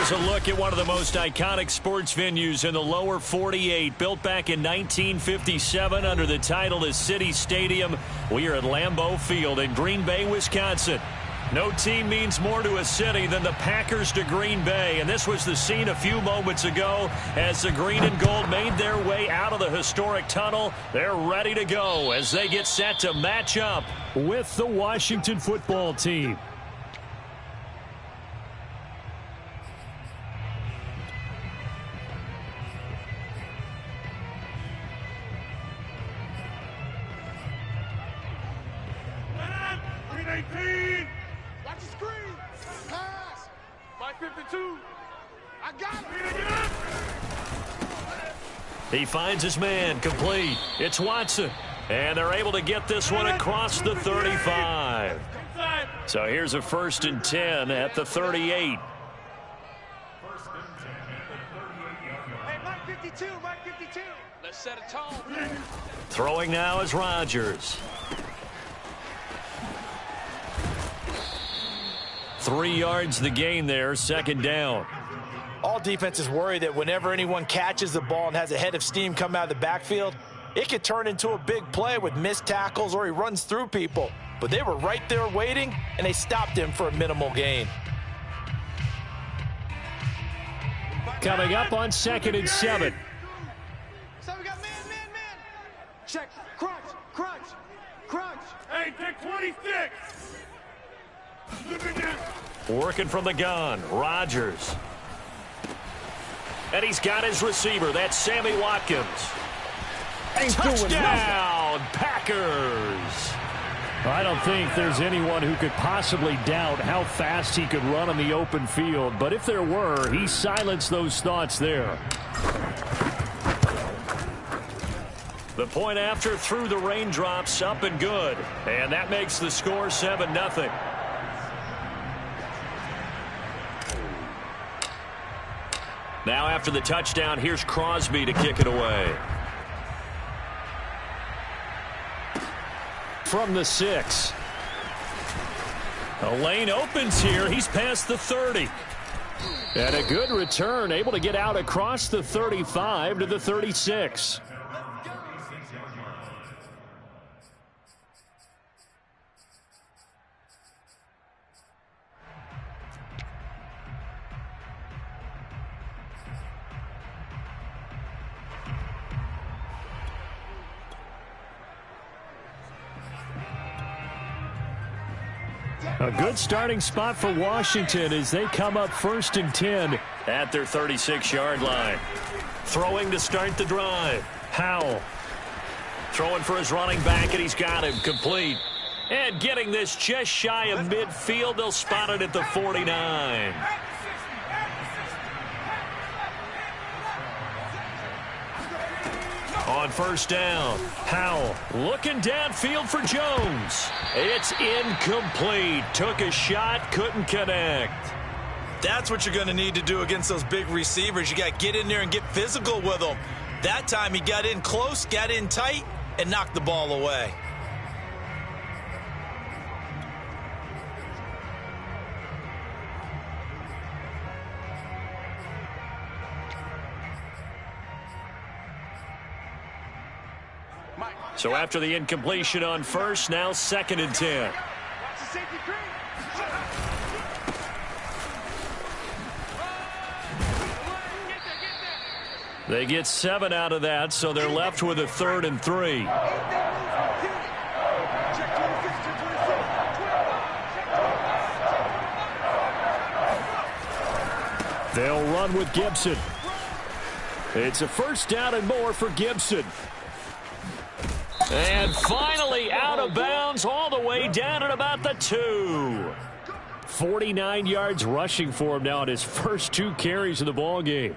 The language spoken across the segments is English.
Here's a look at one of the most iconic sports venues in the lower 48. Built back in 1957 under the title of City Stadium. We are at Lambeau Field in Green Bay, Wisconsin. No team means more to a city than the Packers to Green Bay. And this was the scene a few moments ago as the green and gold made their way out of the historic tunnel. They're ready to go as they get set to match up with the Washington football team. He finds his man, complete. It's Watson. And they're able to get this one across the 35. So here's a 1st and 10 at the 38. Hey, Mike 52, Mike 52. Let's set a tone. Throwing now is Rodgers. 3 yards the gain there, 2nd down. All defenses worry that whenever anyone catches the ball and has a head of steam come out of the backfield, it could turn into a big play with missed tackles or he runs through people. But they were right there waiting, and they stopped him for a minimal gain. Coming up on 2nd and 7. So we got man. Check. Crunch. Hey, take 26. Working from the gun, Rodgers. And he's got his receiver. That's Sammy Watkins. Touchdown, Packers. I don't think there's anyone who could possibly doubt how fast he could run on the open field. But if there were, he silenced those thoughts there. The point after through the raindrops, up and good. And that makes the score 7-0. Now after the touchdown, here's Crosby to kick it away. From the 6. A lane opens here. He's past the 30. And a good return, able to get out across the 35 to the 36. A good starting spot for Washington as they come up 1st and 10 at their 36-yard line. Throwing to start the drive. Howell throwing for his running back, and he's got him complete. And getting this just shy of midfield. They'll spot it at the 49. On 1st down, Howell looking downfield for Jones. It's incomplete. Took a shot, couldn't connect. That's what you're going to need to do against those big receivers. You got to get in there and get physical with them. That time he got in close, got in tight, and knocked the ball away. So after the incompletion on 1st, now 2nd and 10. They get 7 out of that, so they're left with a 3rd and 3. They'll run with Gibson. It's a 1st down and more for Gibson. And finally out of bounds all the way down at about the 2. 49 yards rushing for him now in his first 2 carries of the ball game.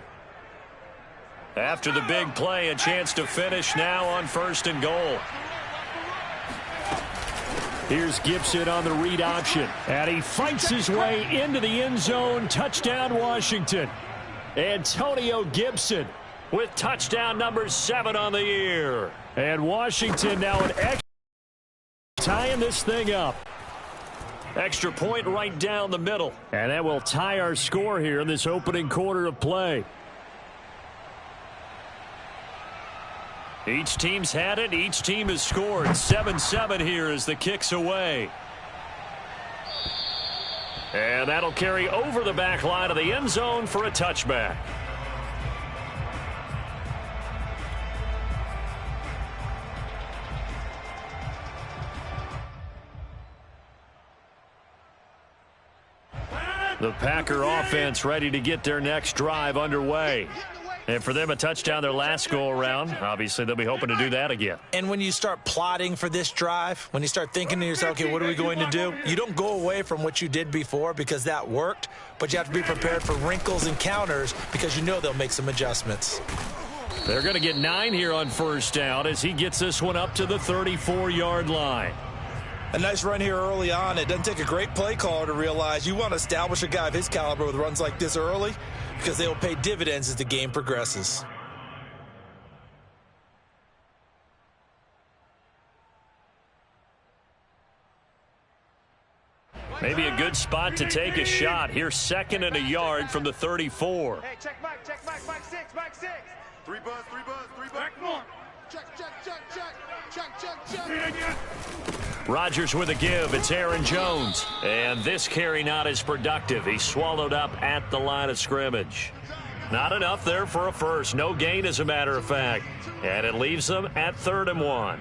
After the big play, a chance to finish now on 1st and goal. Here's Gibson on the read option. And he fights his way into the end zone. Touchdown, Washington. Antonio Gibson with touchdown number 7 on the year. And Washington now an extra tying this thing up. Extra point right down the middle. And that will tie our score here in this opening quarter of play. Each team's had it. Each team has scored. 7-7 here as the kick's away. And that'll carry over the back line of the end zone for a touchback. The Packer offense ready to get their next drive underway. And for them, a touchdown their last go-around. Obviously, they'll be hoping to do that again. And when you start plotting for this drive, when you start thinking to yourself, okay, what are we going to do? You don't go away from what you did before because that worked, but you have to be prepared for wrinkles and counters because you know they'll make some adjustments. They're going to get 9 here on first down as he gets this one up to the 34-yard line. A nice run here early on. It doesn't take a great play caller to realize you want to establish a guy of his caliber with runs like this early because they will pay dividends as the game progresses. Maybe a good spot to take a shot. Here's 2nd and a yard from the 34. Hey, check Mike, Mike 6, Mike 6. 3 buzz. Back more. Check. Rodgers with a give. It's Aaron Jones. And this carry not as productive. He's swallowed up at the line of scrimmage. Not enough there for a first. No gain, as a matter of fact. And it leaves them at 3rd and 1.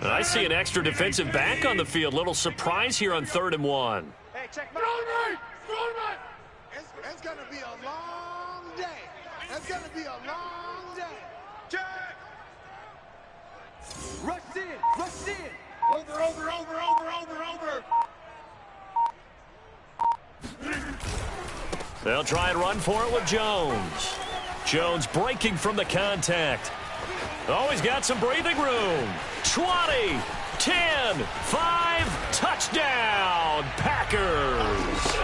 And I see an extra defensive back on the field. Little surprise here on 3rd and 1. Hey, check Mike. It's going to be a long day. It's going to be a long day. Check. Rush in. Over. They'll try and run for it with Jones. Jones breaking from the contact. Oh, he's got some breathing room. 20, 10, 5, touchdown, Packers.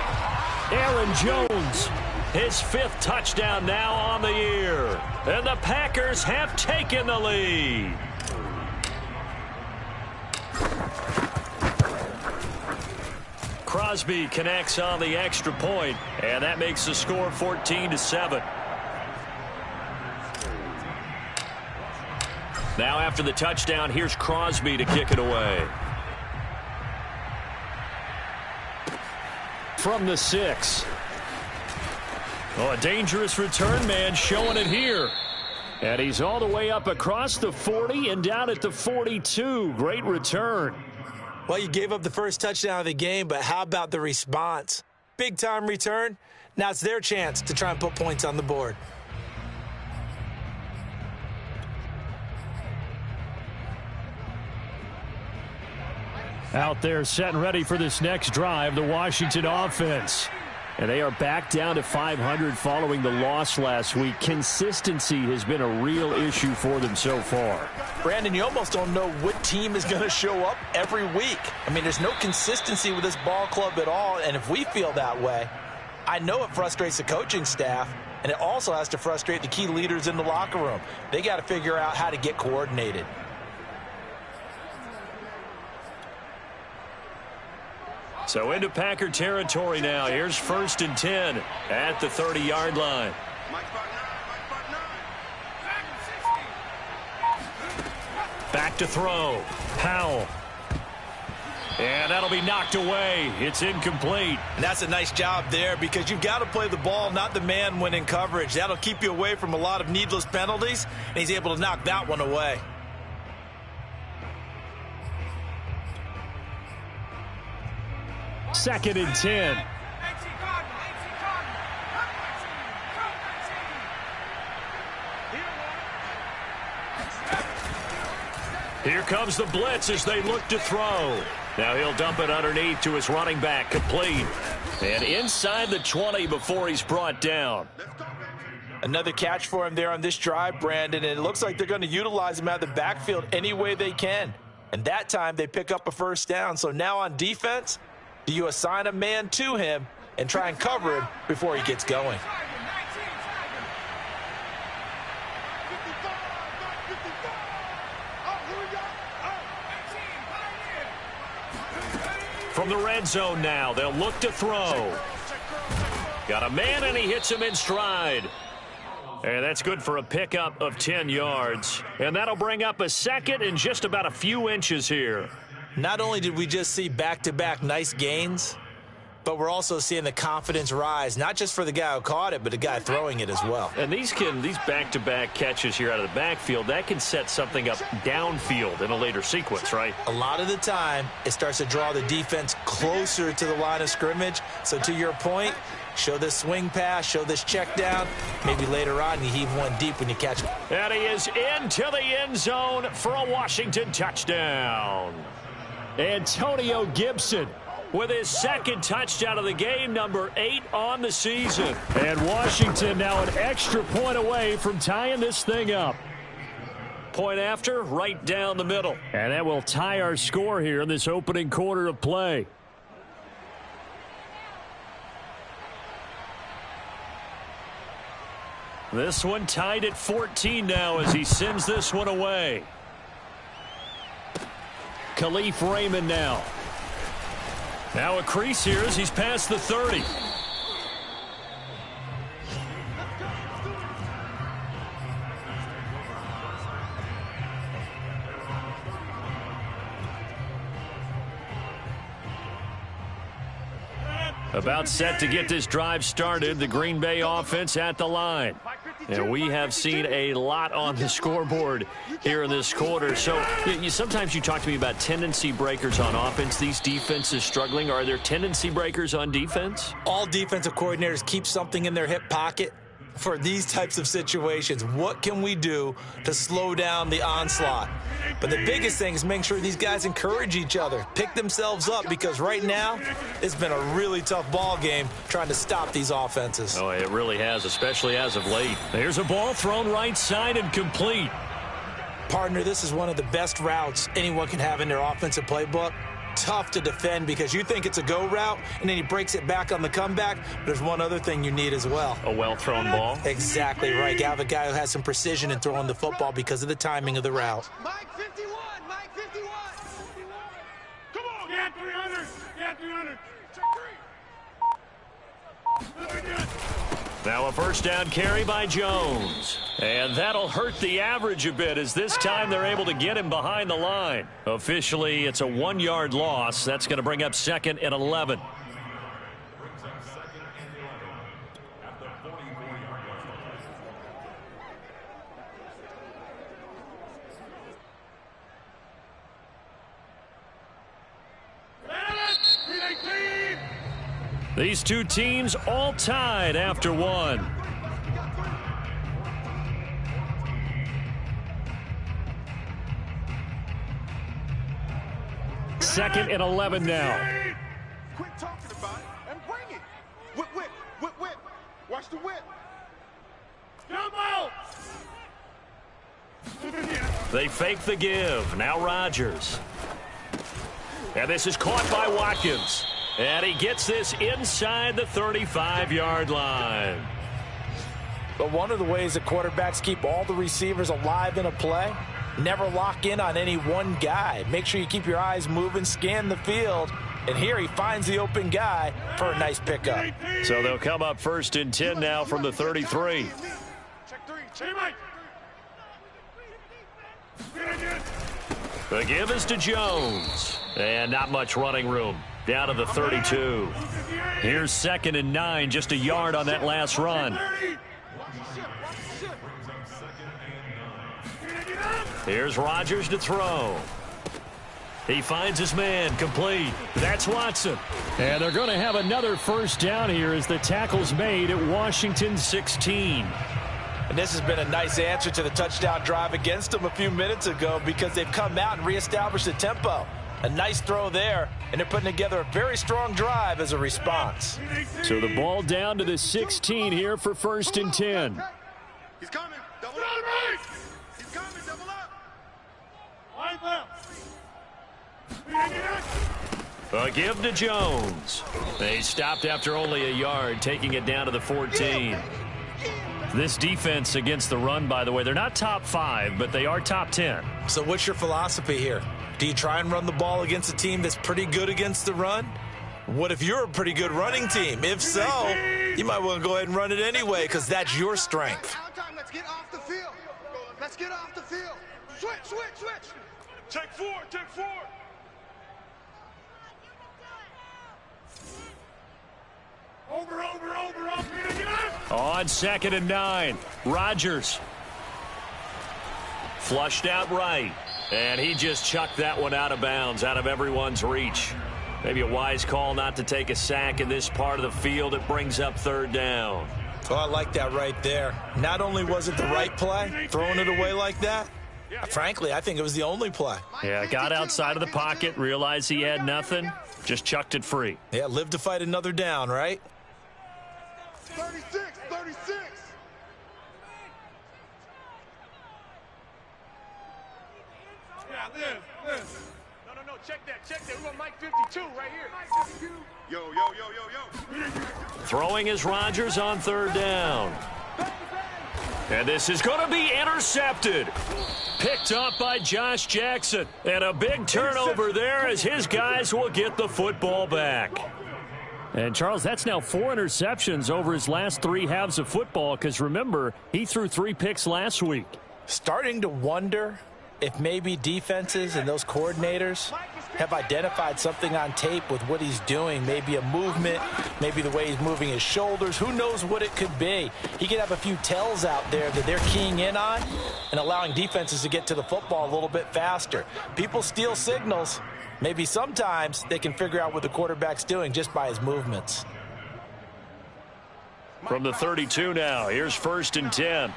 Aaron Jones, his 5th touchdown now on the year. And the Packers have taken the lead. Crosby connects on the extra point, and that makes the score 14-7. Now after the touchdown, here's Crosby to kick it away. From the 6. Oh, a dangerous return man showing it here. And he's all the way up across the 40 and down at the 42. Great return. Well, you gave up the first touchdown of the game, but how about the response? Big-time return. Now it's their chance to try and put points on the board. Out there set and ready for this next drive, the Washington offense. And they are back down to 500 following the loss last week. Consistency has been a real issue for them so far. Brandon, you almost don't know what team is going to show up every week. I mean, there's no consistency with this ball club at all, and if we feel that way, I know it frustrates the coaching staff, and it also has to frustrate the key leaders in the locker room. They got to figure out how to get coordinated. So into Packer territory now. Here's 1st and 10 at the 30-yard line. Back to throw. Powell. And that'll be knocked away. It's incomplete. And that's a nice job there because you've got to play the ball, not the man when in coverage. That'll keep you away from a lot of needless penalties, and he's able to knock that one away. Second and 10. Here comes the blitz as they look to throw. Now he'll dump it underneath to his running back, complete. And inside the 20 before he's brought down. Another catch for him there on this drive, Brandon, and it looks like they're going to utilize him out of the backfield any way they can. And that time they pick up a first down. So now on defense, do you assign a man to him and try and cover him before he gets going? From the red zone now, they'll look to throw. Got a man, and he hits him in stride. And that's good for a pickup of 10 yards. And that'll bring up a second and just about a few inches here. Not only did we just see back-to-back nice gains, but we're also seeing the confidence rise, not just for the guy who caught it, but the guy throwing it as well. And these back-to-back catches here out of the backfield, that can set something up downfield in a later sequence, right? A lot of the time, it starts to draw the defense closer to the line of scrimmage. So to your point, show this swing pass, show this check down. Maybe later on you heave one deep when you catch it. And he is into the end zone for a Washington touchdown. Antonio Gibson with his second touchdown of the game, number 8 on the season. And Washington now an extra point away from tying this thing up. Point after, right down the middle. And that will tie our score here in this opening quarter of play. This one tied at 14 now as he sends this one away. Khalif Raymond now. Now a crease here as he's past the 30. About set to get this drive started, the Green Bay offense at the line. And we have seen a lot on the scoreboard here in this quarter. So sometimes you talk to me about tendency breakers on offense. These defenses struggling. Are there tendency breakers on defense? All defensive coordinators keep something in their hip pocket for these types of situations. What can we do to slow down the onslaught? But the biggest thing is making sure these guys encourage each other, pick themselves up, because right now it's been a really tough ball game trying to stop these offenses. Oh, it really has, especially as of late. There's a ball thrown right side and complete. Partner, this is one of the best routes anyone can have in their offensive playbook. Tough to defend because you think it's a go route, and then he breaks it back on the comeback. But there's one other thing you need as well. A well-thrown ball? Exactly right. You have a guy who has some precision in throwing the football because of the timing of the route. Mike 51, Mike 51. Come on, get 300, get 300. Check 3. Now a first down carry by Jones. And that'll hurt the average a bit as this time they're able to get him behind the line. Officially, it's a 1-yard loss. That's going to bring up second and 11. These two teams all tied after one. Second and 11 now. Quit talking about it and bring it. Whip, whip, whip, whip. Watch the whip. Jump out. They fake the give. Now Rodgers. And this is caught by Watkins. And he gets this inside the 35-yard line. But one of the ways that quarterbacks keep all the receivers alive in a play, never lock in on any one guy. Make sure you keep your eyes moving, scan the field. And here he finds the open guy for a nice pickup. So they'll come up first and 10 now from the 33. Check 3. Hey, Mike. The give is to Jones. And not much running room. Down to the 32. Here's second and 9, just a yard on that last run. Here's Rodgers to throw. He finds his man, complete. That's Watson. And they're going to have another first down here as the tackle's made at Washington 16. And this has been a nice answer to the touchdown drive against them a few minutes ago because they've come out and reestablished the tempo. A nice throw there, and they're putting together a very strong drive as a response. So the ball down to the 16 here for first and 10. He's coming. Double up. He's coming. Double up. Line left. A give to Jones. They stopped after only a yard, taking it down to the 14. This defense against the run, by the way, they're not top 5, but they are top 10. So what's your philosophy here? Do you try and run the ball against a team that's pretty good against the run? What if you're a pretty good running team? If so, you might want to go ahead and run it anyway because that's your strength. Let's get off the field. Let's get off the field. Switch. Take four. Over. On 2nd and 9, Rodgers. Flushed out right. And he just chucked that one out of bounds, out of everyone's reach. Maybe a wise call not to take a sack in this part of the field. It brings up 3rd down. Oh, I like that right there. Not only was it the right play, throwing it away like that, frankly, I think it was the only play. Yeah, got outside of the pocket, realized he had nothing, just chucked it free. Yeah, live to fight another down, right? 36. Yeah, this. No, check that. We want Mike 52 right here. Yo. Throwing is Rodgers on 3rd down. And this is going to be intercepted. Picked up by Josh Jackson. And a big turnover there as his guys will get the football back. And, Charles, that's now 4 interceptions over his last 3 halves of football because, remember, he threw 3 picks last week. Starting to wonder if maybe defenses and those coordinators have identified something on tape with what he's doing. Maybe a movement, maybe the way he's moving his shoulders. Who knows what it could be? He could have a few tells out there that they're keying in on and allowing defenses to get to the football a little bit faster. People steal signals. Maybe sometimes they can figure out what the quarterback's doing just by his movements. From the 32 now, here's 1st and 10.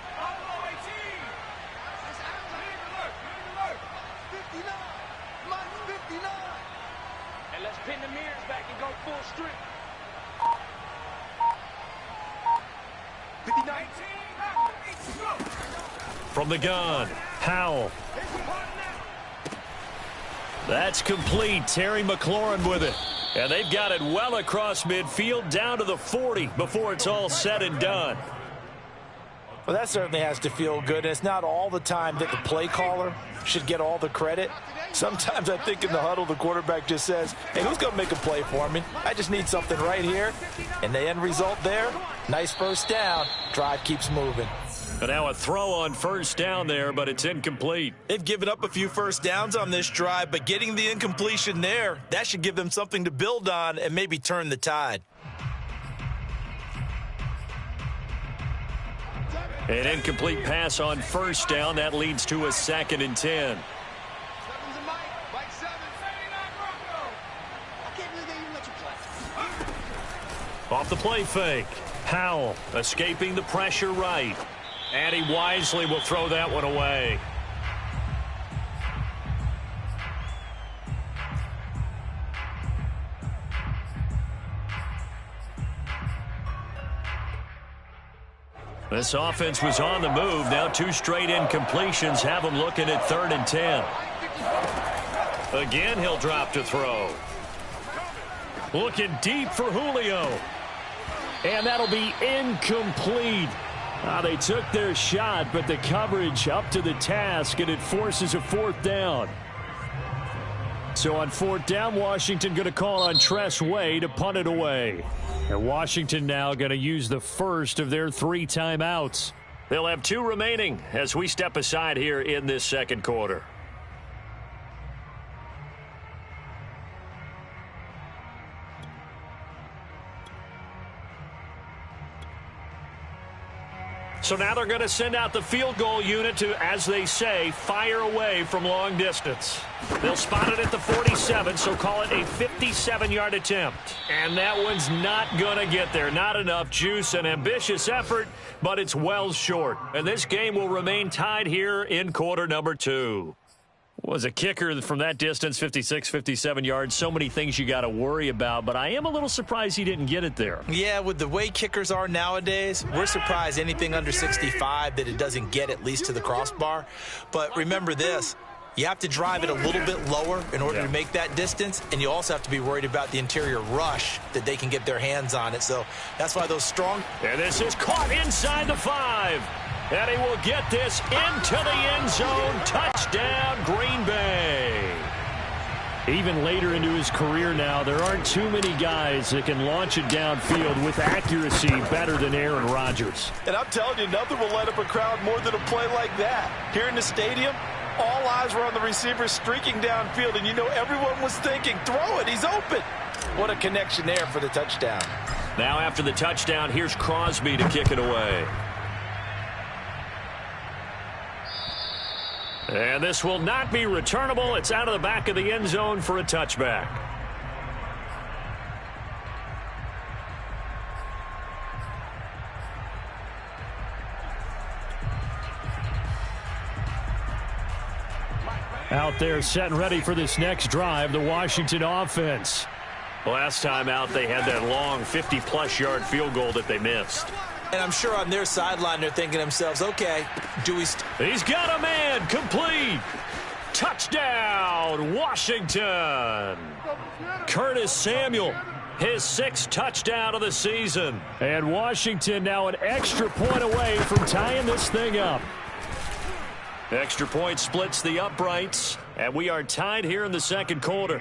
Pin the mirrors back and go full strength. 59. From the gun, Howell. That's complete. Terry McLaurin with it. And they've got it well across midfield down to the 40 before it's all said and done. Well, that certainly has to feel good. And it's not all the time that the play caller should get all the credit. Sometimes I think in the huddle, the quarterback just says, hey, who's going to make a play for me? I just need something right here. And the end result there, nice 1st down. Drive keeps moving. And now a throw on 1st down there, but it's incomplete. They've given up a few 1st downs on this drive, but getting the incompletion there, that should give them something to build on and maybe turn the tide. An incomplete pass on 1st down. That leads to a 2nd and 10. Off the play fake. Howell escaping the pressure right. And he wisely will throw that one away. This offense was on the move. Now 2 straight incompletions have them looking at 3rd and 10. Again, he'll drop to throw. Looking deep for Julio. And that'll be incomplete. They took their shot, but the coverage up to the task, and it forces a 4th down. So on 4th down, Washington going to call on Tress Way to punt it away. And Washington now going to use the first of their 3 timeouts. They'll have 2 remaining as we step aside here in this 2nd quarter. So now they're going to send out the field goal unit to, as they say, fire away from long distance. They'll spot it at the 47, so call it a 57-yard attempt. And that one's not going to get there. Not enough juice, an ambitious effort, but it's well short. And this game will remain tied here in quarter number 2. Was a kicker from that distance, 56, 57 yards. So many things you got to worry about, but I am a little surprised he didn't get it there. Yeah, with the way kickers are nowadays, we're surprised anything under 65 that it doesn't get at least to the crossbar. But remember this, you have to drive it a little bit lower in order to make that distance, and you also have to be worried about the interior rush that they can get their hands on it. So that's why those strong... And this is caught inside the 5. And he will get this into the end zone. Touchdown, Green Bay. Even later into his career now, there aren't too many guys that can launch it downfield with accuracy better than Aaron Rodgers. And I'm telling you, nothing will light up a crowd more than a play like that. Here in the stadium, all eyes were on the receiver streaking downfield, and you know everyone was thinking, throw it, he's open. What a connection there for the touchdown. Now after the touchdown, here's Crosby to kick it away. And this will not be returnable. It's out of the back of the end zone for a touchback. Out there set and ready for this next drive, the Washington offense. Last time out, they had that long 50-plus yard field goal that they missed. And I'm sure on their sideline they're thinking to themselves, okay, do we... He's got a man, complete. Touchdown, Washington. Curtis Samuel, his 6th touchdown of the season. And Washington now an extra point away from tying this thing up. Extra point splits the uprights, and we are tied here in the second quarter.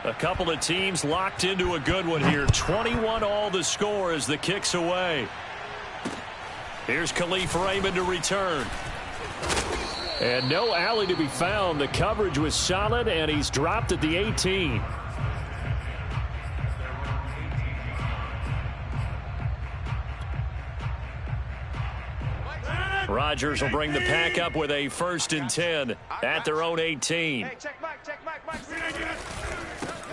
A couple of teams locked into a good one here. 21-all the score as the kick's away. Here's Khalif Raymond to return. And no alley to be found. The coverage was solid, and he's dropped at the 18. Rodgers will bring the pack up with a 1st and 10 at their own 18.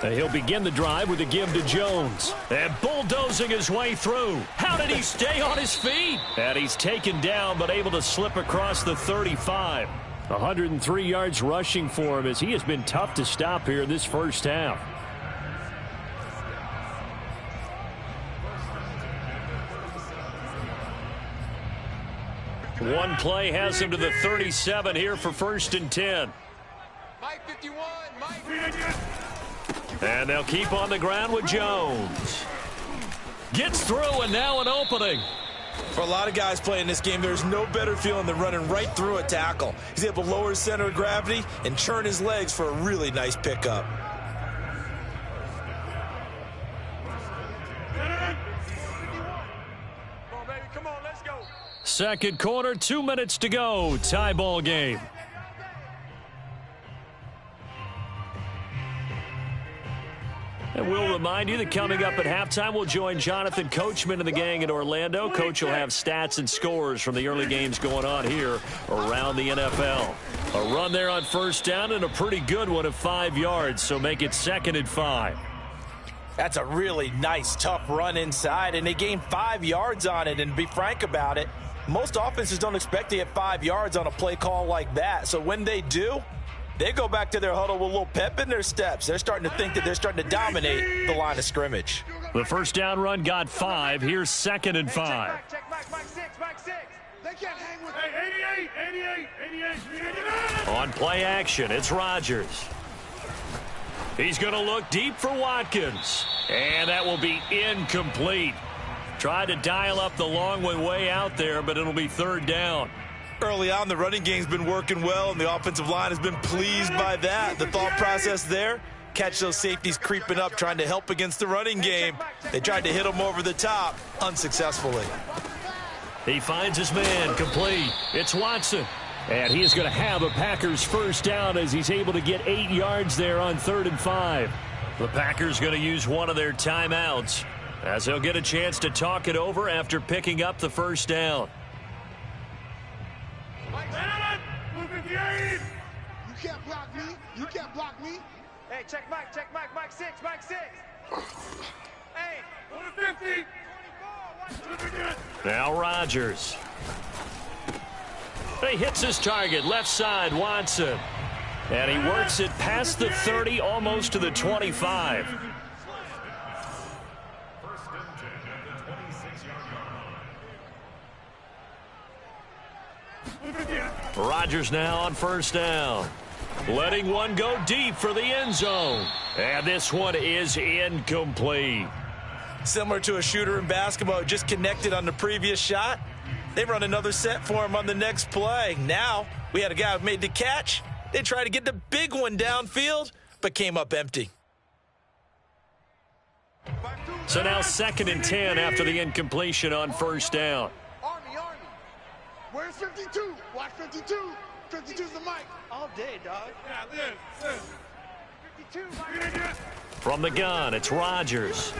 He'll begin the drive with a give to Jones. And bulldozing his way through. How did he stay on his feet? And he's taken down but able to slip across the 35. 103 yards rushing for him as he has been tough to stop here in this first half. One play has him to the 37 here for 1st and 10. Mike 51, Mike. And they'll keep on the ground with Jones. Gets through, and now an opening. For a lot of guys playing this game, there's no better feeling than running right through a tackle. He's able to lower his center of gravity and churn his legs for a really nice pickup. Come on, let's go. Second quarter, 2 minutes to go. Tie ball game. And we'll remind you that coming up at halftime, we'll join Jonathan Coachman and the gang in Orlando. Coach will have stats and scores from the early games going on here around the NFL. A run there on 1st down and a pretty good one of 5 yards, so make it 2nd and 5. That's a really nice, tough run inside, and they gained 5 yards on it. And to be frank about it, most offenses don't expect to get 5 yards on a play call like that. So when they do, they go back to their huddle with a little pep in their steps. They're starting to think that they're starting to dominate the line of scrimmage. The 1st down run got 5. Here's 2nd and 5. Check Mike 6. They can't hang with 88. On play action, it's Rodgers. He's going to look deep for Watkins. And that will be incomplete. Tried to dial up the long one way out there, but it'll be 3rd down. Early on, the running game's been working well, and the offensive line has been pleased by that. The thought process there, catch those safeties creeping up, trying to help against the running game. They tried to hit them over the top, unsuccessfully. He finds his man, complete. It's Watson. And he is going to have a Packers 1st down as he's able to get 8 yards there on 3rd and 5. The Packers going to use one of their timeouts as they'll get a chance to talk it over after picking up the 1st down. You can't block me. You can't block me. Hey, check Mike 6. Hey, 50. Now Rodgers. He hits his target, left side, Watson. And he works it past the 30, almost to the 25. Rodgers now on 1st down. Letting one go deep for the end zone. And this one is incomplete. Similar to a shooter in basketball who just connected on the previous shot. They run another set for him on the next play. Now, we had a guy who made the catch. They tried to get the big one downfield, but came up empty. So now 2nd and 10 after the incompletion on first down. Army. Where's 52? Watch 52. 52's the mic. All day, dog. Yeah, this. 52, Mike. From the gun, it's Rodgers.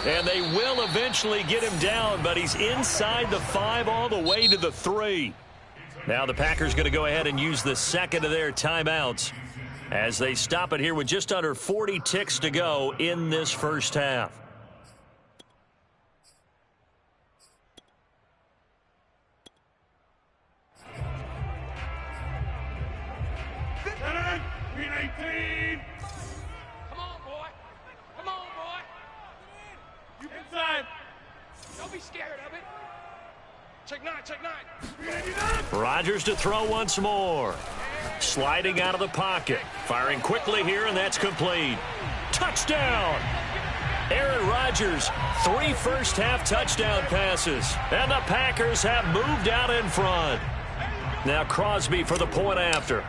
And they will eventually get him down, but he's inside the 5 all the way to the 3. Now the Packers going to go ahead and use the second of their timeouts as they stop it here with just under 40 ticks to go in this first half. Come on, boy. Come on, boy. You inside. Don't be scared of it. Check 9. Rodgers to throw once more. Sliding out of the pocket. Firing quickly here, and that's complete. Touchdown! Aaron Rodgers, 3 first-half touchdown passes. And the Packers have moved out in front. Now Crosby for the point after.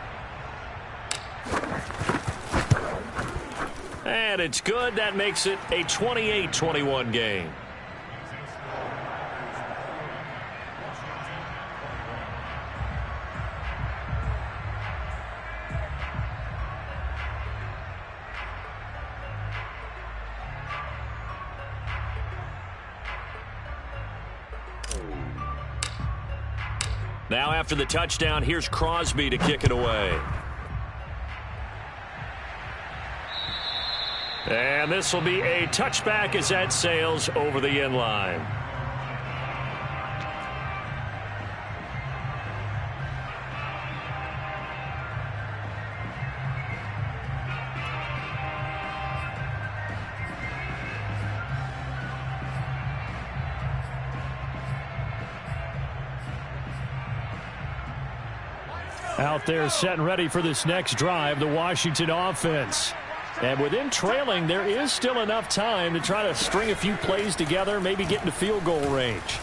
And it's good. That makes it a 28-21 game. Now after the touchdown, here's Crosby to kick it away. And this will be a touchback as that sails over the end line. Out there set and ready for this next drive, the Washington offense. And with them trailing, there is still enough time to try to string a few plays together, maybe get into field goal range.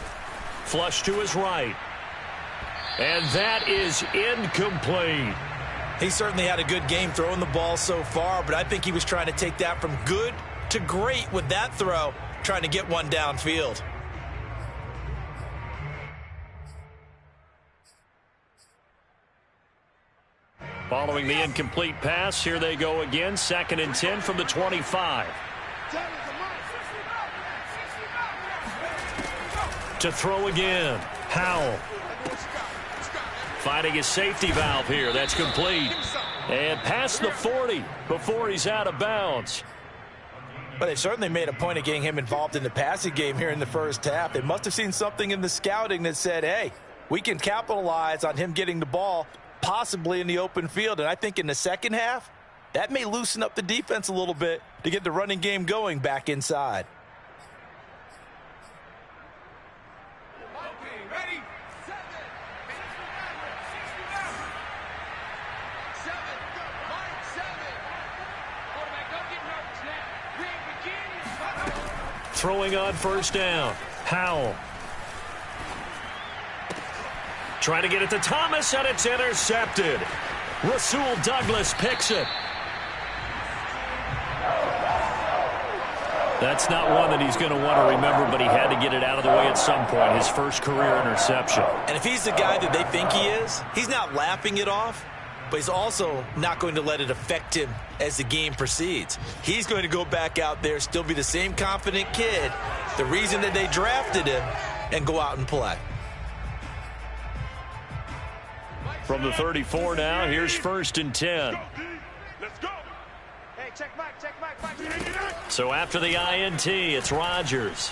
Flush to his right. And that is incomplete. He certainly had a good game throwing the ball so far, but I think he was trying to take that from good to great with that throw, trying to get one downfield. Following the incomplete pass, here they go again. 2nd and 10 from the 25. To throw again. Howell. Finding his safety valve here. That's complete. And past the 40 before he's out of bounds. But they've certainly made a point of getting him involved in the passing game here in the first half. They must have seen something in the scouting that said, hey, we can capitalize on him getting the ball possibly in the open field. And I think in the second half, that may loosen up the defense a little bit to get the running game going back inside. Throwing on first down. Howell. Trying to get it to Thomas, and it's intercepted. Rasul Douglas picks it. That's not one that he's going to want to remember, but he had to get it out of the way at some point. His first career interception. And if he's the guy that they think he is, he's not laughing it off, but he's also not going to let it affect him as the game proceeds. He's going to go back out there, still be the same confident kid, the reason that they drafted him, and go out and play. From the 34 now, here's 1st and 10. Let's go. Hey, check Mike. So after the INT, it's Rodgers.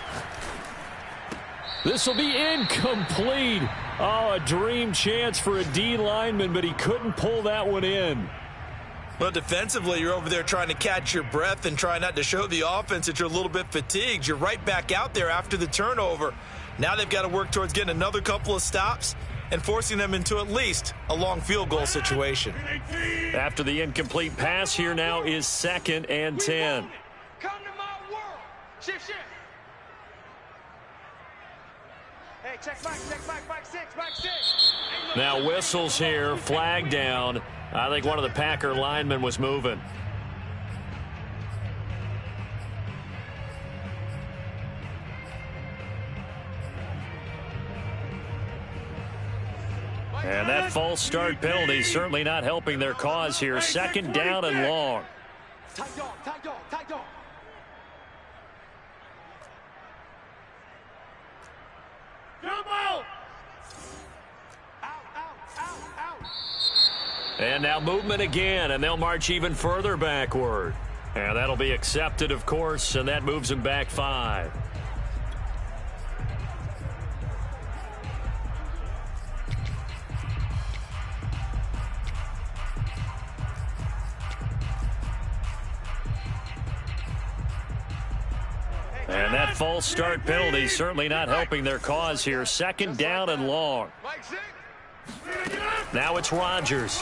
This will be incomplete. Oh, a dream chance for a D lineman, but he couldn't pull that one in. Well, defensively, you're over there trying to catch your breath and try not to show the offense that you're a little bit fatigued. You're right back out there after the turnover. Now they've got to work towards getting another couple of stops and forcing them into at least a long field goal situation. After the incomplete pass, here now is 2nd and 10. Come to my world. Shift. Hey, check Mike 6. Now whistles here, flag down. I think one of the Packer linemen was moving. And that false start penalty certainly not helping their cause here. Second down and long. Tight dog. Jumbo! Out. And now movement again, and they'll march even further backward. And that'll be accepted, of course, and that moves them back 5. And that false start penalty certainly not helping their cause here. Second down and long. Now it's Rodgers.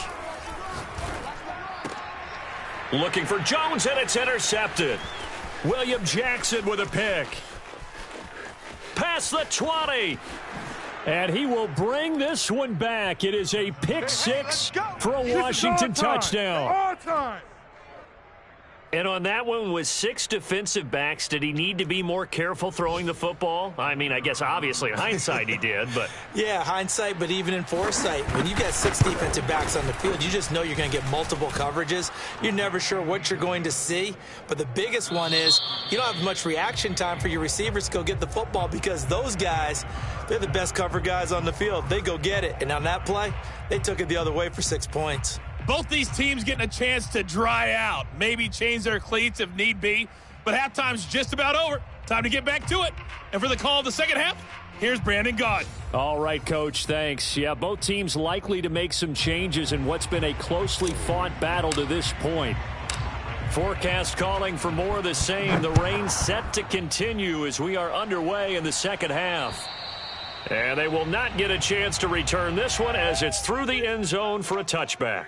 Looking for Jones, and it's intercepted. William Jackson with a pick. Past the 20. And he will bring this one back. It is a pick six for a Washington touchdown. All time. And on that one, with 6 defensive backs, did he need to be more careful throwing the football? I mean, I guess obviously in hindsight he did, but... Yeah, hindsight, but even in foresight, when you got 6 defensive backs on the field, you just know you're going to get multiple coverages. You're never sure what you're going to see. But the biggest one is you don't have much reaction time for your receivers to go get the football because those guys, they're the best cover guys on the field. They go get it. And on that play, they took it the other way for 6 points. Both these teams getting a chance to dry out, maybe change their cleats if need be, but halftime's just about over. Time to get back to it. And for the call of the second half, here's Brandon Gaud. All right, Coach, thanks. Yeah, both teams likely to make some changes in what's been a closely fought battle to this point. Forecast calling for more of the same. The rain set to continue as we are underway in the second half. And they will not get a chance to return this one as it's through the end zone for a touchback.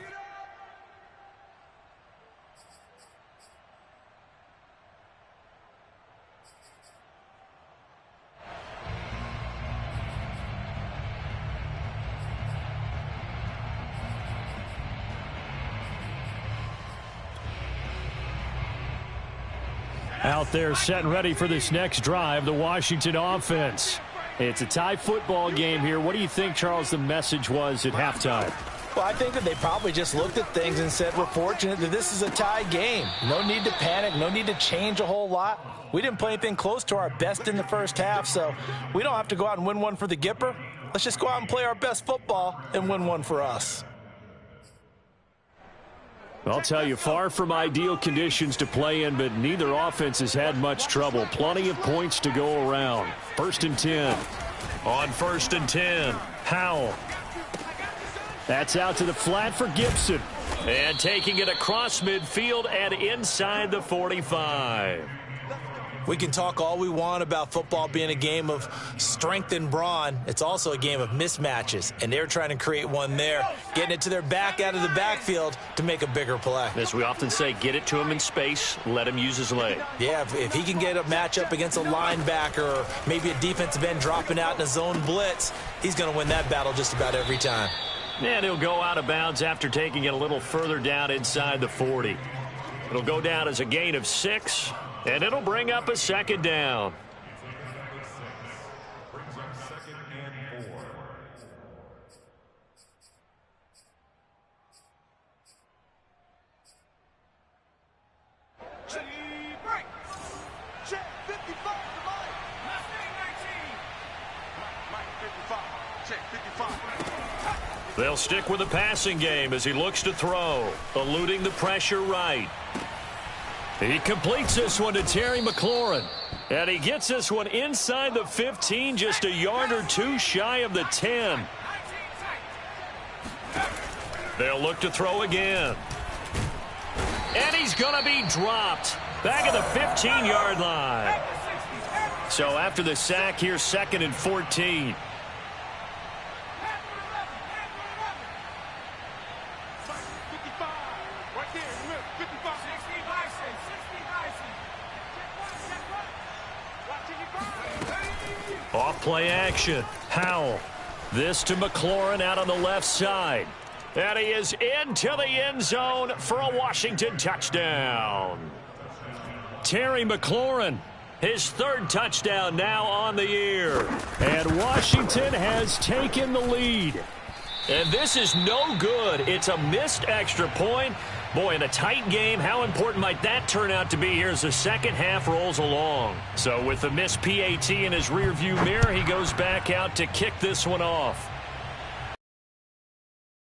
Out there set and ready for this next drive, the Washington offense. It's a tie football game here. What do you think, Charles, the message was at halftime? Well, I think that they probably just looked at things and said, we're fortunate that this is a tie game. No need to panic. No need to change a whole lot. We didn't play anything close to our best in the first half, so we don't have to go out and win one for the Gipper. Let's just go out and play our best football and win one for us. I'll tell you, far from ideal conditions to play in, but neither offense has had much trouble. Plenty of points to go around. 1st and 10. On 1st and 10, Powell. That's out to the flat for Gibson. And taking it across midfield and inside the 45. We can talk all we want about football being a game of strength and brawn. It's also a game of mismatches, and they're trying to create one there, getting it to their back out of the backfield to make a bigger play. As we often say, get it to him in space, let him use his leg. Yeah, if he can get a matchup against a linebacker or maybe a defensive end dropping out in a zone blitz, he's going to win that battle just about every time. And he'll go out of bounds after taking it a little further down inside the 40. It'll go down as a gain of 6. And it'll bring up a 2nd down. Check 55 to Mike. Mike 55. Check 55. They'll stick with the passing game as he looks to throw, eluding the pressure right. He completes this one to Terry McLaurin. And he gets this one inside the 15, just a yard or 2 shy of the 10. They'll look to throw again. And he's going to be dropped back at the 15-yard line. So after the sack, here's 2nd and 14. Off play action. Howell. This to McLaurin out on the left side. And he is into the end zone for a Washington touchdown. Terry McLaurin, his third touchdown now on the year. And Washington has taken the lead. And this is no good. It's a missed extra point. Boy, in a tight game, how important might that turn out to be here as the second half rolls along? So with the missed PAT in his rearview mirror, he goes back out to kick this one off.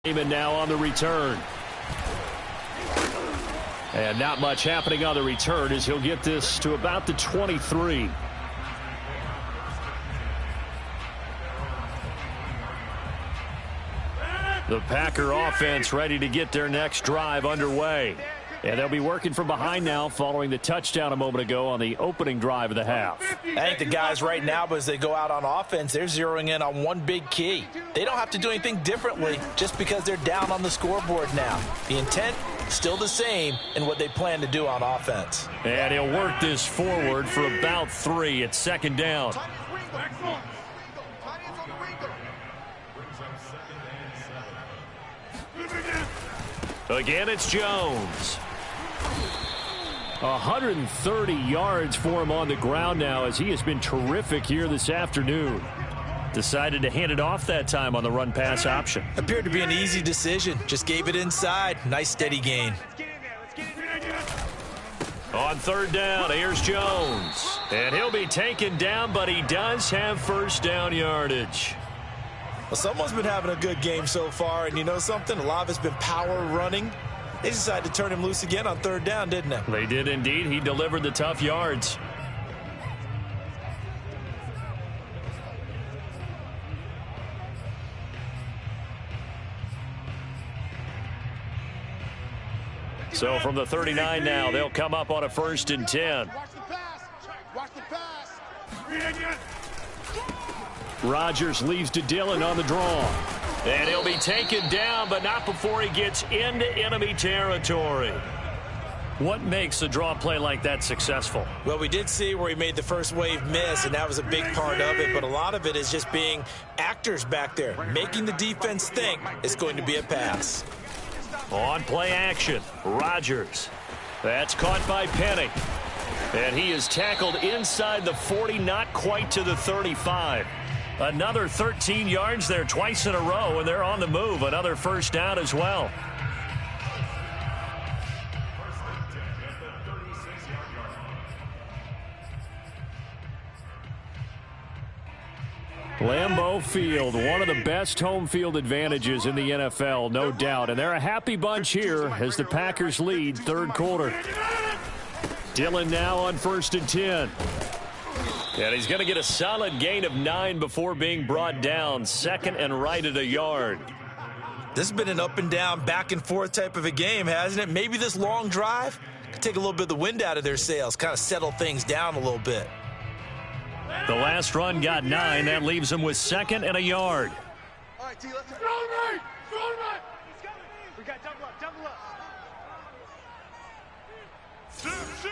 Even now on the return. And not much happening on the return as he'll get this to about the 23. The Packer offense ready to get their next drive underway. And they'll be working from behind now following the touchdown a moment ago on the opening drive of the half. I think the guys right now, as they go out on offense, they're zeroing in on one big key. They don't have to do anything differently just because they're down on the scoreboard now. The intent still the same in what they plan to do on offense. And he'll work this forward for about 3 at second down. Again, it's Jones. 130 yards for him on the ground now as he has been terrific here this afternoon. Decided to hand it off that time on the run-pass option. Appeared to be an easy decision. Just gave it inside. Nice steady gain. On third down, here's Jones. And he'll be taken down, but he does have first down yardage. Well, someone's been having a good game so far, and you know something? A lot of it's been power running. They decided to turn him loose again on third down, didn't they? They did indeed. He delivered the tough yards. So from the 39 now, they'll come up on a 1st and 10. Watch the pass. Watch the pass. Rodgers leaves to Dillon on the draw. And he'll be taken down, but not before he gets into enemy territory. What makes a draw play like that successful? Well, we did see where he made the first wave miss, and that was a big part of it. But a lot of it is just being actors back there, making the defense think it's going to be a pass. On play action, Rodgers. That's caught by Penny. And he is tackled inside the 40, not quite to the 35. Another 13 yards there twice in a row, and they're on the move. Another first down as well. Lambeau Field, one of the best home field advantages in the NFL, no doubt. And they're a happy bunch here as the Packers lead third quarter. Dillon now on 1st and 10. And he's going to get a solid gain of 9 before being brought down. Second and right at a yard. This has been an up and down, back and forth type of a game, hasn't it? Maybe this long drive could take a little bit of the wind out of their sails, kind of settle things down a little bit. The last run got 9. That leaves him with 2nd and a yard. All right, T, let's go. We got double up, double up. Ship.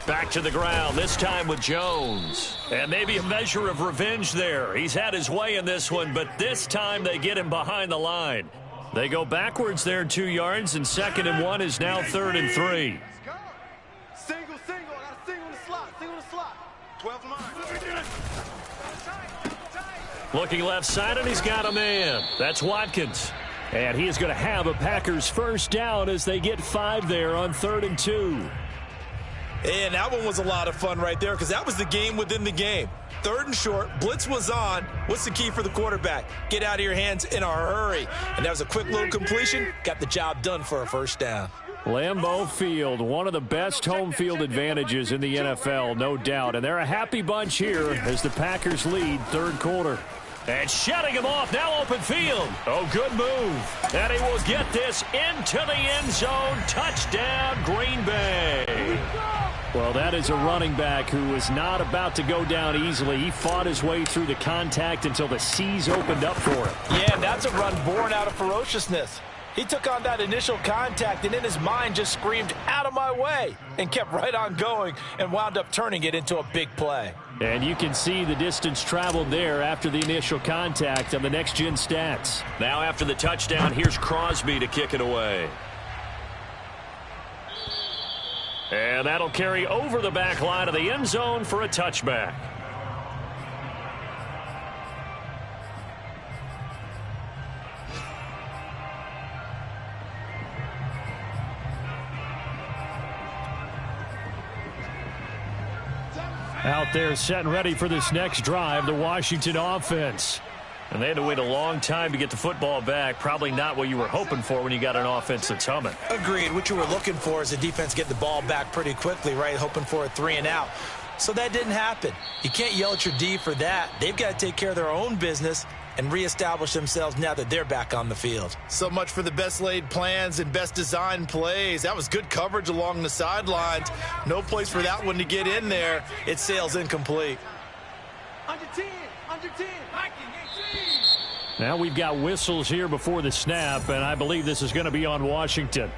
Back to the ground, this time with Jones. And maybe a measure of revenge there. He's had his way in this one, but this time they get him behind the line. They go backwards there 2 yards, and 2nd and 1 is now 3rd and 3. Let's go. Single. I got a single in the slot. 12 line. Looking left side, and he's got a man. That's Watkins. And he is going to have a Packers first down as they get 5 there on 3rd and 2. And that one was a lot of fun right there because that was the game within the game. 3rd and short, blitz was on. What's the key for the quarterback? Get out of your hands in a hurry. And that was a quick little completion. Got the job done for a first down. Lambeau Field, one of the best home field advantages in the NFL, no doubt. And they're a happy bunch here as the Packers lead 3rd quarter. And shutting him off, now open field. Oh, good move. And he will get this into the end zone. Touchdown, Green Bay. Well, that is a running back who is not about to go down easily. He fought his way through the contact until the seas opened up for him. Yeah, and that's a run born out of ferociousness. He took on that initial contact and in his mind just screamed, "Out of my way," and kept right on going and wound up turning it into a big play. And you can see the distance traveled there after the initial contact on the next-gen stats. Now after the touchdown, here's Crosby to kick it away. And that'll carry over the back line of the end zone for a touchback. Out there set and ready for this next drive, the Washington offense. And they had to wait a long time to get the football back. Probably not what you were hoping for when you got an offense that's humming. Agreed. What you were looking for is the defense get the ball back pretty quickly, right? Hoping for a 3 and out. So that didn't happen. You can't yell at your D for that. They've got to take care of their own business and reestablish themselves now that they're back on the field. So much for the best laid plans and best designed plays. That was good coverage along the sidelines. No place for that one to get in there. It sails incomplete. Under 10, under 10. Now we've got whistles here before the snap, and I believe this is going to be on Washington.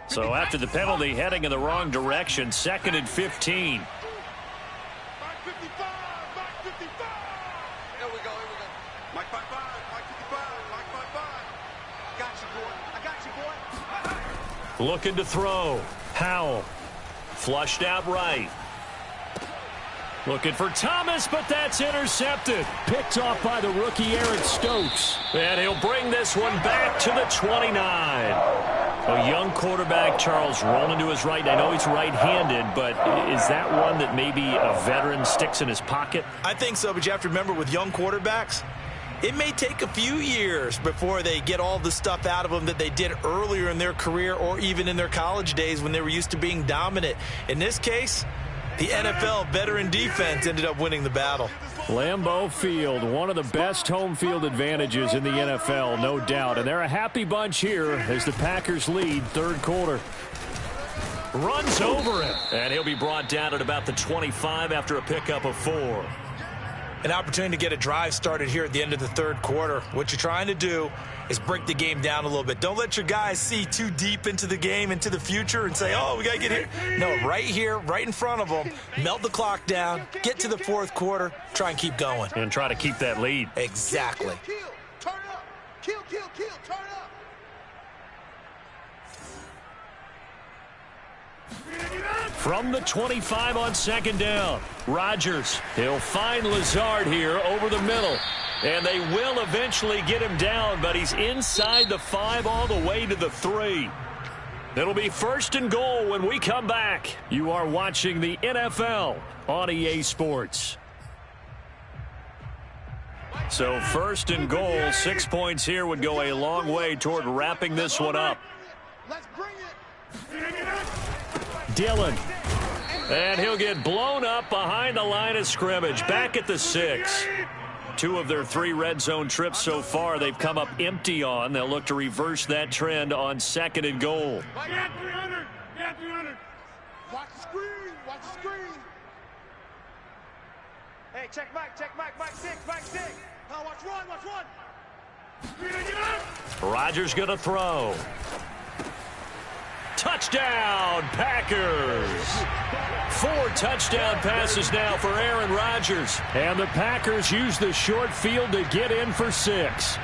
So after the penalty, heading in the wrong direction, 2nd and 15. Mark 55, Mark 55. Here we go. Mark 55, Mark 55, Mark 55. Got you, boy. I got you, boy. Looking to throw. Howell. Flushed out right. Looking for Thomas, but that's intercepted. Picked off by the rookie Eric Stokes. And he'll bring this one back to the 29. A young quarterback, Charles, rolling to his right. I know he's right-handed, but is that one that maybe a veteran sticks in his pocket? I think so, but you have to remember with young quarterbacks, it may take a few years before they get all the stuff out of them that they did earlier in their career or even in their college days when they were used to being dominant. In this case, the NFL veteran defense ended up winning the battle. Lambeau Field, one of the best home field advantages in the NFL, no doubt. And they're a happy bunch here as the Packers lead 3rd quarter. Runs over him. And he'll be brought down at about the 25 after a pickup of 4. An opportunity to get a drive started here at the end of the 3rd quarter. What you're trying to do is break the game down a little bit. Don't let your guys see too deep into the game, into the future, and say, oh, we got to get here. No, right here, right in front of them, melt the clock down, get to the 4th quarter, try and keep going. And try to keep that lead. Exactly. Kill, turn up. Kill, turn up. From the 25 on 2nd down, Rodgers. He'll find Lazard here over the middle. And they will eventually get him down, but he's inside the 5 all the way to the 3. It'll be 1st and goal when we come back. You are watching the NFL on EA Sports. So 1st and goal, 6 points here would go a long way toward wrapping this one up. Let's bring it. Dillon. And he'll get blown up behind the line of scrimmage, back at the 6. 2 of their 3 red zone trips so far they've come up empty on. They'll look to reverse that trend on 2nd and goal. Got 300. Got 300. Watch the screen. Watch the screen. Hey, check Mike. Mike 6. Oh, watch one. Rodgers going to throw. Touchdown, Packers. 4 touchdown passes now for Aaron Rodgers. And the Packers use the short field to get in for 6.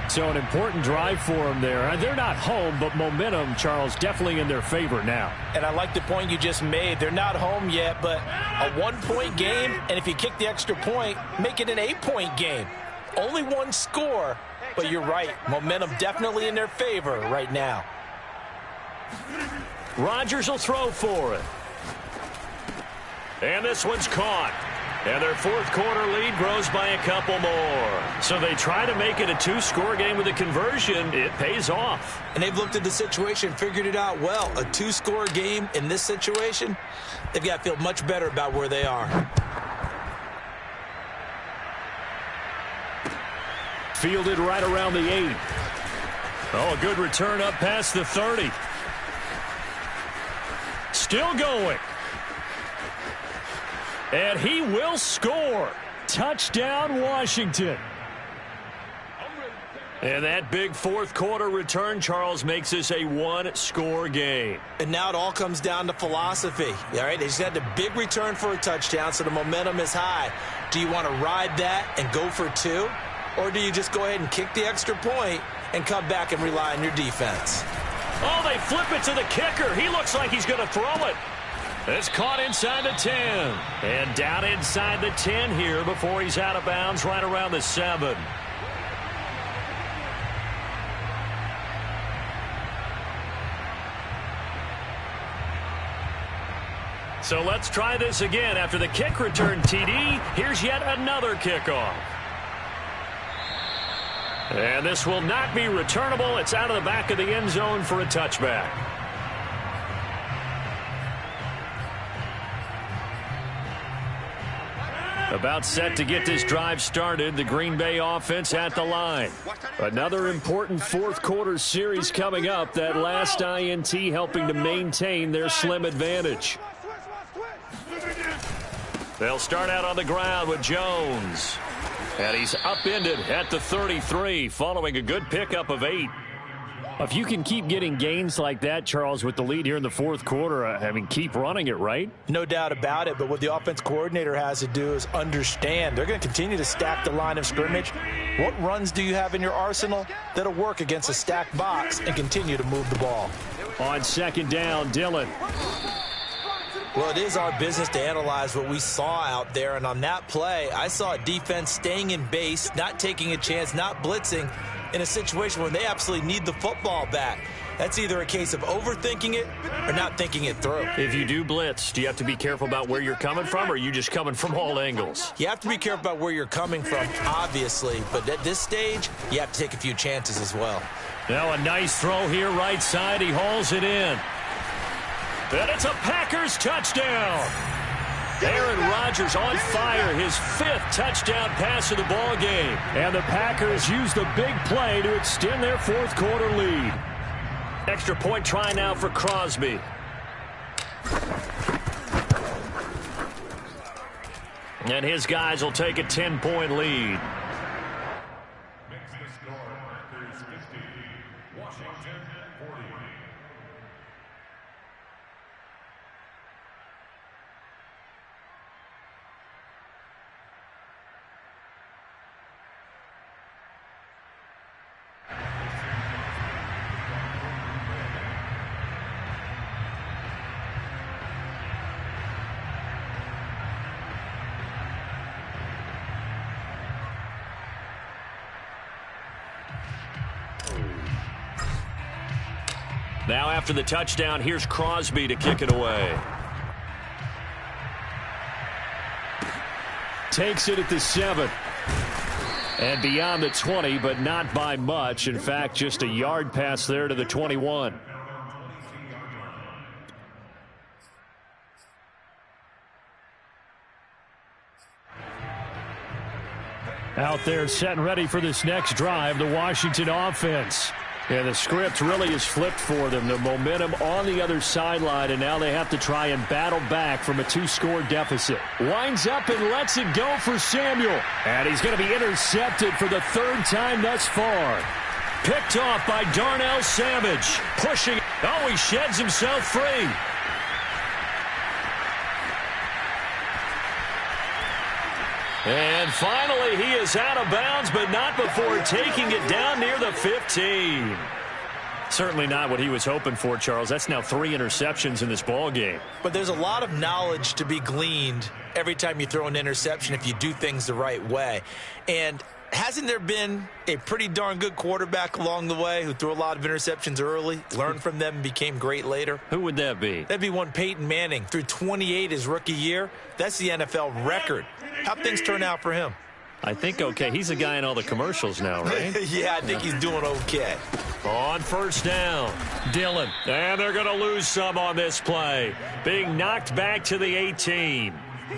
So an important drive for them there. They're not home, but momentum, Charles, definitely in their favor now. And I like the point you just made. They're not home yet, but a 1-point game, and if you kick the extra point, make it an 8-point game. Only 1 score, but you're right. Momentum definitely in their favor right now. Rodgers will throw for it. And this one's caught. And their 4th quarter lead grows by a couple more. So they try to make it a 2-score game with a conversion. It pays off. And they've looked at the situation, figured it out well. A 2-score game in this situation, they've got to feel much better about where they are. Fielded right around the 8. Oh, a good return up past the 30. Still going. And he will score. Touchdown, Washington. And that big fourth quarter return, Charles, makes this a one-score game. And now it all comes down to philosophy. All right, they just had a big return for a touchdown, so the momentum is high. Do you want to ride that and go for two? Or do you just go ahead and kick the extra point and come back and rely on your defense? Oh, they flip it to the kicker. He looks like he's going to throw it. It's caught inside the 10. And down inside the 10 here before he's out of bounds right around the 7. So let's try this again. After the kick return TD, here's yet another kickoff. And this will not be returnable. It's out of the back of the end zone for a touchback. About set to get this drive started. The Green Bay offense at the line. Another important fourth quarter series coming up. That last INT helping to maintain their slim advantage. They'll start out on the ground with Jones. And he's upended at the 33 following a good pickup of 8. If you can keep getting gains like that, Charles, with the lead here in the fourth quarter, I mean, keep running it, right? No doubt about it, but what the offense coordinator has to do is understand. They're going to continue to stack the line of scrimmage. What runs do you have in your arsenal that'll work against a stacked box and continue to move the ball? On second down, Dillon. Well, it is our business to analyze what we saw out there, and on that play, I saw a defense staying in base, not taking a chance, not blitzing in a situation where they absolutely need the football back. That's either a case of overthinking it or not thinking it through. If you do blitz, do you have to be careful about where you're coming from, or are you just coming from all angles? You have to be careful about where you're coming from, obviously, but at this stage, you have to take a few chances as well. Now a nice throw here right side. He hauls it in. And it's a Packers touchdown. Aaron Rodgers on fire, his 5th touchdown pass of the ball game. And the Packers use the big play to extend their fourth quarter lead. Extra point try now for Crosby. And his guys will take a 10-point lead. Now after the touchdown, here's Crosby to kick it away. Takes it at the 7. And beyond the 20, but not by much. In fact, just a yard pass there to the 21. Out there set and ready for this next drive, the Washington offense. And the script really is flipped for them. The momentum on the other sideline, and now they have to try and battle back from a 2-score deficit. Winds up and lets it go for Samuel. And he's going to be intercepted for the 3rd time thus far. Picked off by Darnell Savage. Pushing. Oh, he sheds himself free. And finally, he is out of bounds, but not before taking it down near the 15. Certainly not what he was hoping for, Charles. That's now 3 interceptions in this ball game. But there's a lot of knowledge to be gleaned every time you throw an interception if you do things the right way. And hasn't there been a pretty darn good quarterback along the way who threw a lot of interceptions early, learned from them, and became great later? Who would that be? That'd be one Peyton Manning. Threw 28 his rookie year. That's the NFL record. How'd things turn out for him? I think okay. He's a guy in all the commercials now, right? Yeah, I think he's doing okay. On first down, Dillon. And they're going to lose some on this play. Being knocked back to the 18.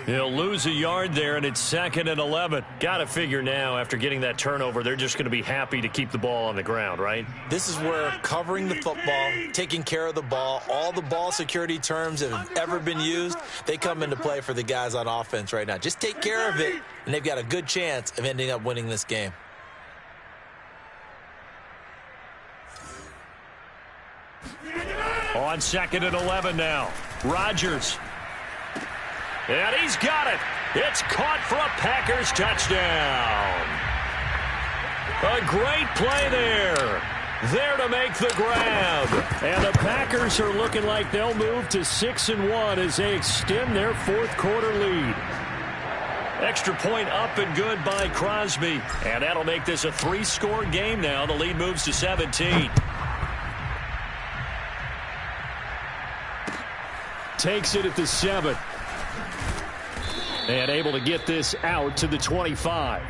He'll lose a yard there, and it's 2nd and 11. Got to figure now, after getting that turnover, they're just going to be happy to keep the ball on the ground, right? This is where covering the football, taking care of the ball, all the ball security terms that have ever been used, they come into play for the guys on offense right now. Just take care of it, and they've got a good chance of ending up winning this game. On 2nd and 11 now. Rodgers. And he's got it. It's caught for a Packers touchdown. A great play there. There to make the grab. And the Packers are looking like they'll move to 6-1 as they extend their 4th quarter lead. Extra point up and good by Crosby. And that'll make this a 3-score game now. The lead moves to 17. Takes it at the 7. And able to get this out to the 25.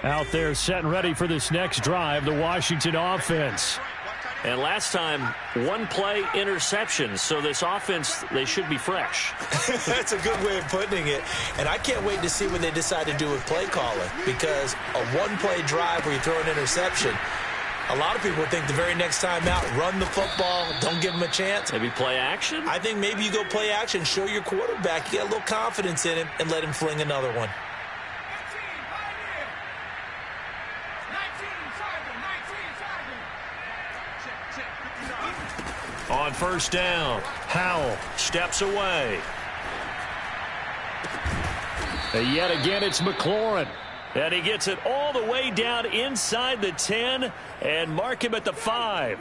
Out there set and ready for this next drive, the Washington offense. And last time, 1-play interception. So this offense, they should be fresh. That's a good way of putting it. And I can't wait to see what they decide to do with play calling, because a 1-play drive where you throw an interception, a lot of people think the very next time out, run the football, don't give them a chance. Maybe play action? I think maybe you go play action, show your quarterback, you got a little confidence in him, and let him fling another one. On 1st down, Howell steps away. And yet again, it's McLaurin. And he gets it all the way down inside the 10 and mark him at the 5.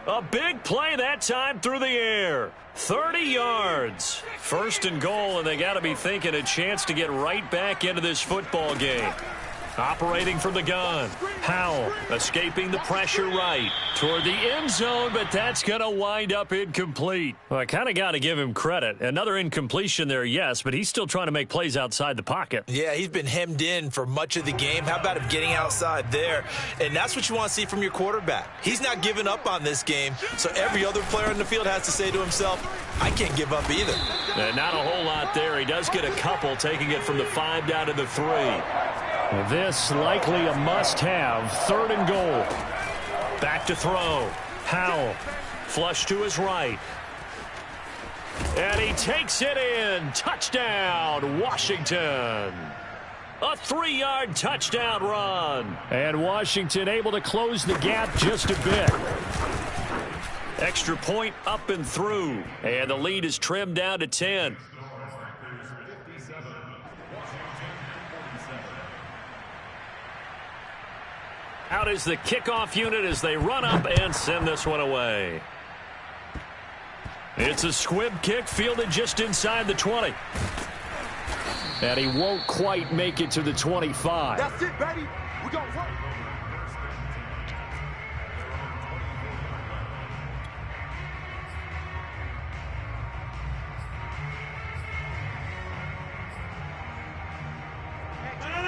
A big play that time through the air. 30 yards. 1st and goal, and they got to be thinking a chance to get right back into this football game. Operating from the gun. Howell escaping the pressure right toward the end zone, but that's going to wind up incomplete. Well, I kind of got to give him credit. Another incompletion there, yes, but he's still trying to make plays outside the pocket. Yeah, he's been hemmed in for much of the game. How about him getting outside there? And that's what you want to see from your quarterback. He's not giving up on this game, so every other player on the field has to say to himself, I can't give up either. And not a whole lot there. He does get a couple, taking it from the 5 down to the 3. This likely a must-have. 3rd and goal. Back to throw. Howell flush to his right. And he takes it in. Touchdown, Washington. A 3-yard touchdown run. And Washington able to close the gap just a bit. Extra point up and through. And the lead is trimmed down to 10. Out is the kickoff unit as they run up and send this one away. It's a squib kick fielded just inside the 20. And he won't quite make it to the 25. That's it, baby. We gonna work.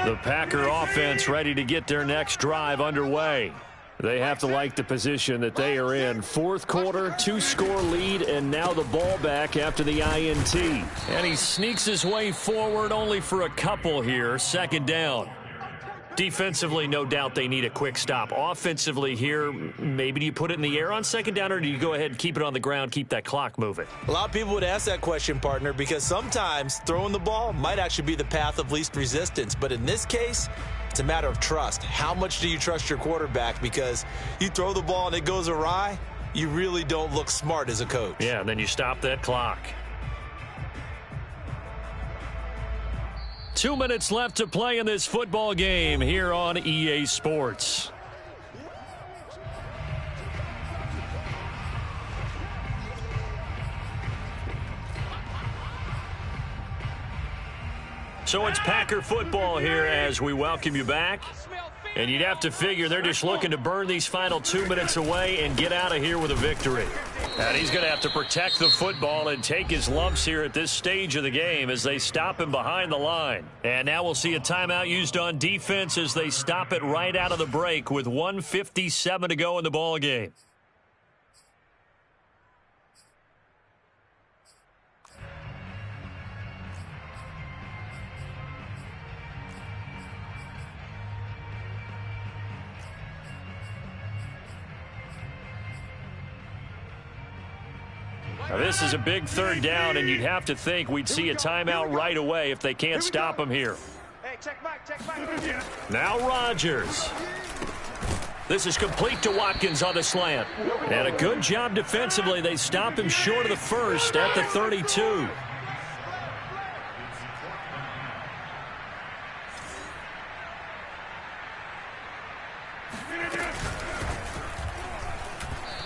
The Packer offense ready to get their next drive underway. They have to like the position that they are in. 4th quarter, 2-score lead, and now the ball back after the INT. And he sneaks his way forward only for a couple here. 2nd down. Defensively, no doubt they need a quick stop. Offensively here, maybe do you put it in the air on 2nd down, or do you go ahead and keep it on the ground, keep that clock moving? A lot of people would ask that question, partner, because sometimes throwing the ball might actually be the path of least resistance. But in this case, it's a matter of trust. How much do you trust your quarterback? Because you throw the ball and it goes awry, you really don't look smart as a coach. Yeah, and then you stop that clock. 2 minutes left to play in this football game here on EA Sports. So it's Packer football here as we welcome you back. And you'd have to figure they're just looking to burn these final 2 minutes away and get out of here with a victory. And he's going to have to protect the football and take his lumps here at this stage of the game as they stop him behind the line. And now we'll see a timeout used on defense as they stop it right out of the break with 1:57 to go in the ball game. Now this is a big third down, and you'd have to think we'd see a timeout right away if they can't stop him here. Hey, check back. Now Rodgers. This is complete to Watkins on the slant. And a good job defensively. They stop him short of the first at the 32.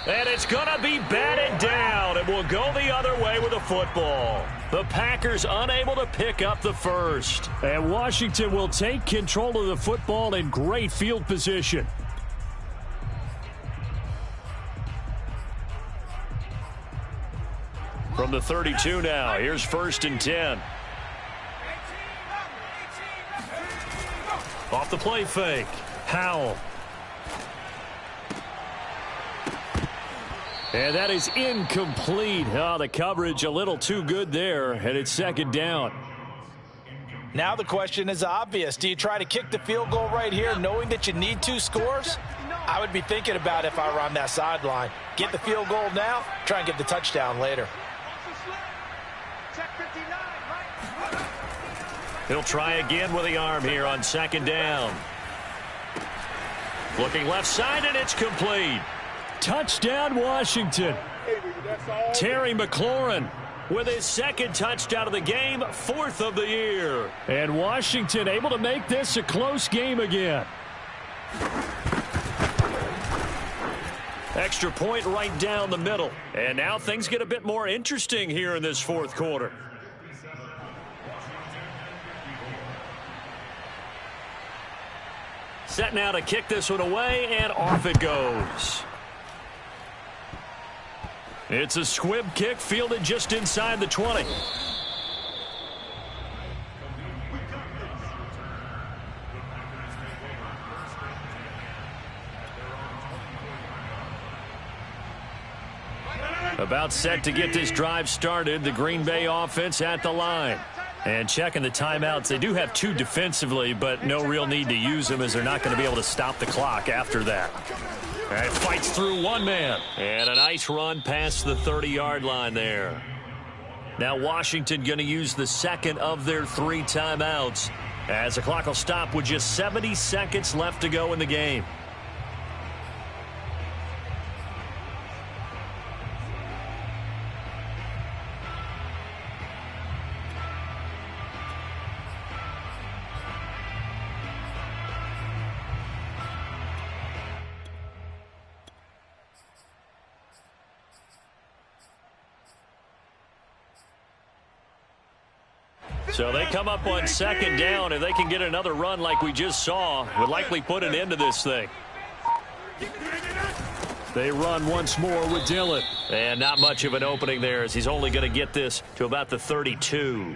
And it's going to be batted down. It will go the other way with the football. The Packers unable to pick up the first. And Washington will take control of the football in great field position. From the 32 now, here's 1st and 10. Off the play fake. Howell. And that is incomplete. Oh, the coverage a little too good there, and it's 2nd down. Now the question is obvious. Do you try to kick the field goal right here knowing that you need 2 scores? I would be thinking about if I were on that sideline. Get the field goal now, try and get the touchdown later. He'll try again with the arm here on 2nd down. Looking left side, and it's complete. Touchdown, Washington. Terry McLaurin with his 2nd touchdown of the game, 4th of the year. And Washington able to make this a close game again. Extra point right down the middle. And now things get a bit more interesting here in this 4th quarter. Set now to kick this one away, and off it goes. It's a squib kick fielded just inside the 20. About set to get this drive started. The Green Bay offense at the line. And checking the timeouts. They do have 2 defensively, but no real need to use them as they're not going to be able to stop the clock after that. And fights through one man. And a nice run past the 30-yard line there. Now Washington going to use the 2nd of their 3 timeouts as the clock will stop with just 70 seconds left to go in the game. So they come up on 2nd down. If they can get another run like we just saw, would likely put an end to this thing. They run once more with Dillon. And not much of an opening there as he's only going to get this to about the 32.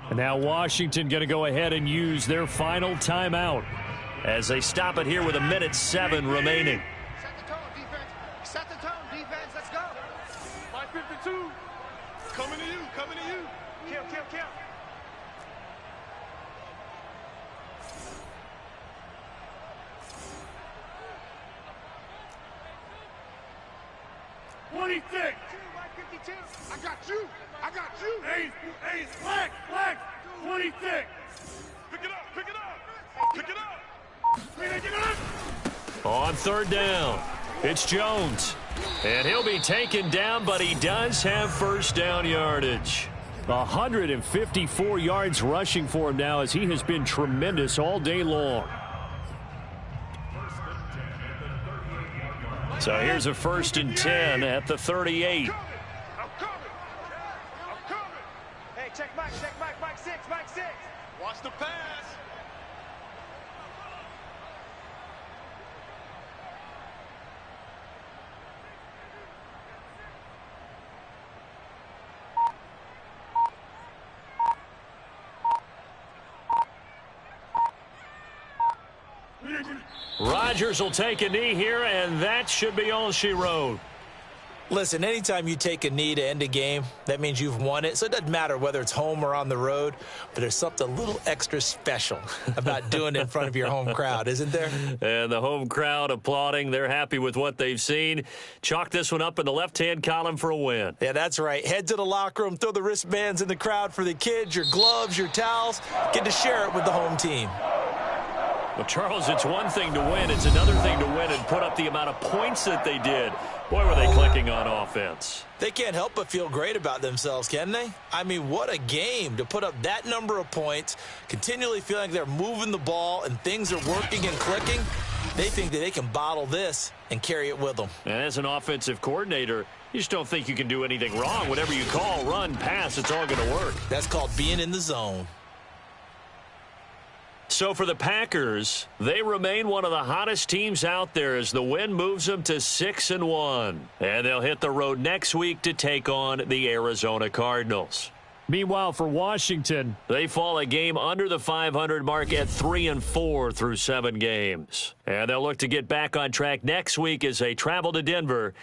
And now Washington going to go ahead and use their final timeout as they stop it here with 1:07 remaining. Set the tone, defense. Set the tone, defense. Let's go. 552. Coming to you. Coming to you. Kill. I got you. Ace, flag. 26. Pick it up. On 3rd down, it's Jones. And he'll be taken down, but he does have 1st down yardage. 154 yards rushing for him now as he has been tremendous all day long. So here's a 1st and 10 at the 38. I'm coming. Hey, check Mike 6. Watch the pass. Rodgers will take a knee here, and that should be all she wrote. Listen, anytime you take a knee to end a game, that means you've won it. So it doesn't matter whether it's home or on the road, but there's something a little extra special about doing it in front of your home crowd, isn't there? And the home crowd applauding. They're happy with what they've seen. Chalk this one up in the left-hand column for a win. Yeah, that's right. Head to the locker room, throw the wristbands in the crowd for the kids, your gloves, your towels. Get to share it with the home team. Well, Charles, it's one thing to win. It's another thing to win and put up the amount of points that they did. Boy, were they clicking on offense. They can't help but feel great about themselves, can they? I mean, what a game to put up that number of points, continually feeling like they're moving the ball and things are working and clicking. They think that they can bottle this and carry it with them. And as an offensive coordinator, you just don't think you can do anything wrong. Whatever you call, run, pass, it's all going to work. That's called being in the zone. So for the Packers, they remain one of the hottest teams out there as the win moves them to 6-1. And they'll hit the road next week to take on the Arizona Cardinals. Meanwhile, for Washington, they fall a game under the 500 mark at 3-4 through 7 games. And they'll look to get back on track next week as they travel to Denver